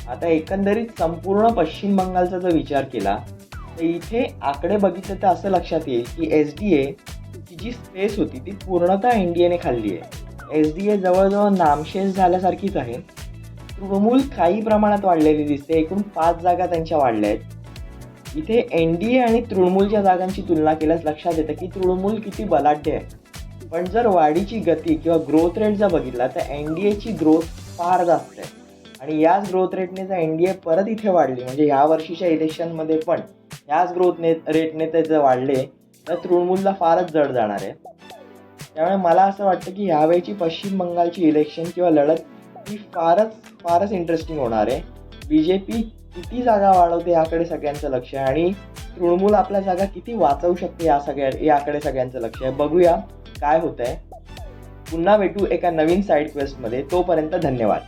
आता एकंदरीत संपूर्ण पश्चिम बंगालचा जर विचार केला तर इथे आकडे बघितले तर असं लक्षात येईल की SDA ची जी स्पेस होती ती पूर्णतः NDAने खाल्ली आहे. SDA जवळजवळ नामशेष झाल्यासारखीच आहे. तृणमूल काही प्रमाणात वाढलेली दिसते. एकूण 5 जागा त्यांच्या वाढल्या आहेत. इथे NDA आणि तृणमूलच्या जागांची तुलना केल्यास लक्षात येतं की तृणमूल किती बलाढ्य आहे. पण जर वाढीची गती किंवा ग्रोथ रेट जर बघितला तर NDAची ग्रोथ फार जास्त आहे आणि याच ग्रोथ रेटने जर NDA परत इथे वाढली म्हणजे ह्या वर्षीच्या इलेक्शनमध्ये पण ह्याच ग्रोथ रेटने ते जर वाढले तर तृणमूलला फारच जड जाणार आहे. त्यामुळे मला असं वाटतं की ह्यावेळची पश्चिम बंगालची इलेक्शन किंवा लढत ही फारच इंटरेस्टिंग होणार आहे. BJP किती जागा वाढवते याकडे सगळ्यांचं लक्ष आहे आणि तृणमूल आपल्या जागा किती वाचवू शकते याकडे सगळ्यांचं लक्ष आहे. बघूया काय होतंय. पुन्हा भेटू एका नवीन साईड क्वेस्टमध्ये. तोपर्यंत धन्यवाद.